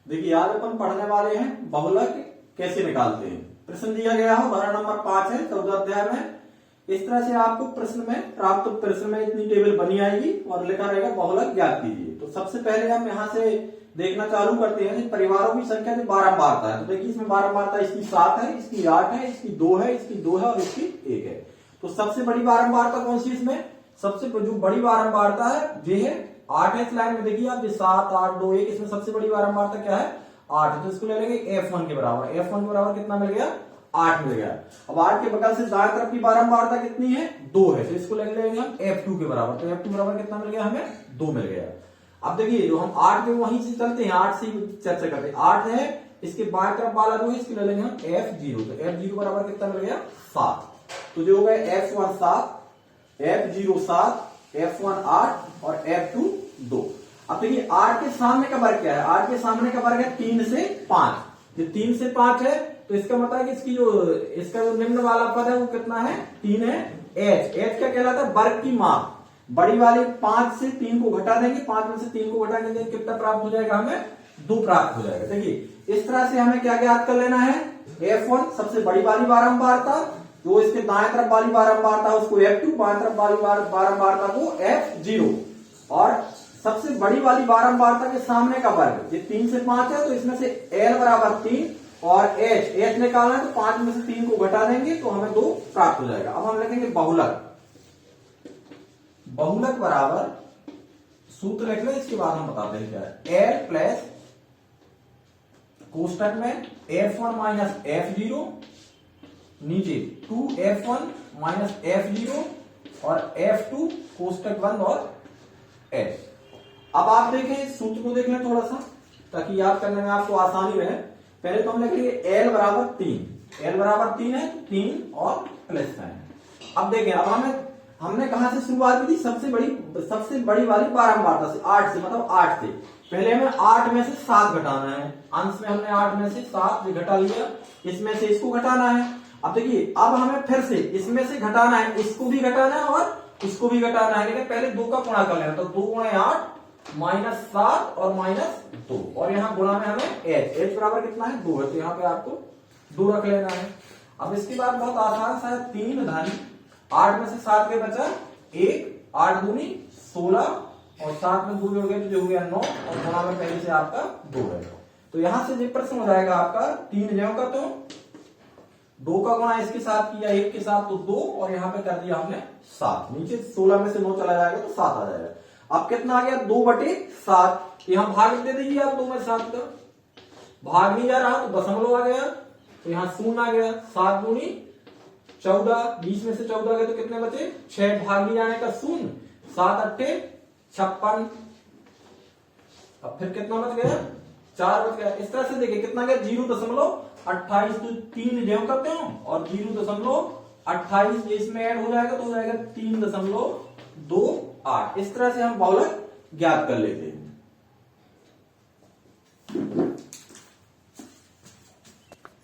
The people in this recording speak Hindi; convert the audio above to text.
देखिए आज अपन पढ़ने वाले हैं बहुलक कैसे निकालते हैं। प्रश्न दिया गया है उदाहरण नंबर 5 है 14 अध्याय में। इस तरह से आपको प्रश्न में प्राप्त प्रश्न में इतनी टेबल बनी आएगी और लिखा रहेगा बहुलक ज्ञात कीजिए। तो सबसे पहले हम यहाँ से देखना चालू करते हैं कि परिवारों की संख्या जो बारंबारता है। तो देखिए इसमें बारंबारता इसकी 7 है, इसकी 8 है, इसकी 2 है, इसकी 2 है और इसकी 1 है। तो सबसे बड़ी बारंबारता कौन सी इसमें? सबसे जो बड़ी बारंबारता है ये है 8 है। इस लाइन में देखिए आप, ये 7 8 2 1, इसमें सबसे बड़ी बारंबारता क्या है? 8 है। तो इसको ले लेंगे F1 के बराबर। F1 के बराबर कितना मिल गया? 8 मिल गया। अब 8 के बगल से दाएं तरफ की बारंबारता कितनी है? 2 है। तो इसको ले लेंगे हम F2 के बराबर। तो F2 बराबर कितना मिल गया हमें? 2 मिल गया। अब देखिए जो हम 8 पे वहीं से चलते हैं, 8 से चर्चा करते हैं। 8 है, इसके बाएं तरफ वाला जो है इसको ले लेंगे हम F0। तो F0 बराबर कितना मिल गया? 7। तो जो हो गया F1 7, F0 7, F1 8 और F2 2। अब देखिए 8 के सामने का वर्ग क्या है? 8 के सामने का वर्ग है 3 से 5। ये 3 से 5 है तो इसका मतलब है कि इसका जो निम्न वाला पद है वो कितना है? 3 है। H क्या कहलाता है? वर्ग की माप। बड़ी वाली 5 से 3 को घटा देंगे, 5 में से 3 को घटाएंगे तो कितना प्राप्त हो जाएगा? हमें 2 प्राप्त हो जाएगा। देखिए इस तरह से हमें क्या ज्ञात कर लेना है? F1 सबसे बड़ी वाली बारंबारता, जो इसके दाएं तरफ वाली बारंबारता है उसको F2, बाएं तरफ वाली बारंबारता को F0 और सबसे बड़ी वाली बारंबारता के सामने का वर्ग। ये 3 से 5 है तो इसमें से L बराबर 3 और H निकालना है तो 5 में से 3 को घटा देंगे तो हमें 2 प्राप्त हो जाएगा। अब हम लिखेंगे बहुलक। बहुलक बराबर सूत्र लिख लें, इसके बाद हम बताते हैं क्या है। L प्लस कोष्टक में F1 माइनस F0 नीचे 2F1 माइनस F0 और F2 कोष्टक बंद और H। अब आप देखें सूत्र को देख लें थोड़ा सा ताकि याद करने में आपको आसानी रहे। पहले तो हम लिखेंगे L बराबर 3। L बराबर 3 है, 3 और प्लस साइन। अब देखें, अब हमने कहां से शुरुआत की थी? सबसे बड़ी वाली बारंबारता से, 8 से, मतलब 8 से। पहले हमें 8 में से 7 घटाना है। अंश में हमने 8 में से 7 घटा लिया, इसमें से इसको घटाना है। अब देखिए अब हमें फिर से इसमें से घटाना है, इसको भी घटाना है और इसको भी घटाना है, लेकिन पहले 2 का गुणा कर लेना। तो 2 गुणे 8 माइनस 7 और माइनस 2 और यहाँ गुणा में हमें H बराबर कितना है? 2 है। तो यहाँ पे आपको 2 रख लेना है। अब इसके बाद बहुत आसान सा है, 3 धन 8 में से 7 के बचा 1, 8 दूनी 16 और 7 में 2 जोड़ गए तो जो हो गया 9 और गुणा में पहले से आपका 2 है। तो यहां से ये प्रश्न हो जाएगा आपका 3 ज्यों का, तो 2 का गुणा इसके साथ किया 1 के साथ तो 2 और यहाँ पे कर दिया हमने 7। नीचे 16 में से 9 चला जाएगा तो 7 आ जाएगा। अब कितना आ गया? 2/7। यहाँ भाग दे दीजिए आप 2 में 7 का। भाग नहीं जा रहा तो दशमलव आ गया तो यहाँ शून्य आ गया। 7 दूनी 14, 20 में से 14 गए तो कितने बचे? 6। भाग नहीं जाने का शून्य, 7 8 56। अब फिर कितना बच गया? 4 बच गया। इस तरह से देखिए कितना गया? 0.28। तो 3 ज्यों करते हो और 0.28 इसमें ऐड हो जाएगा तो हो जाएगा 3.28। इस तरह से हम बहुलक ज्ञात कर लेते हैं।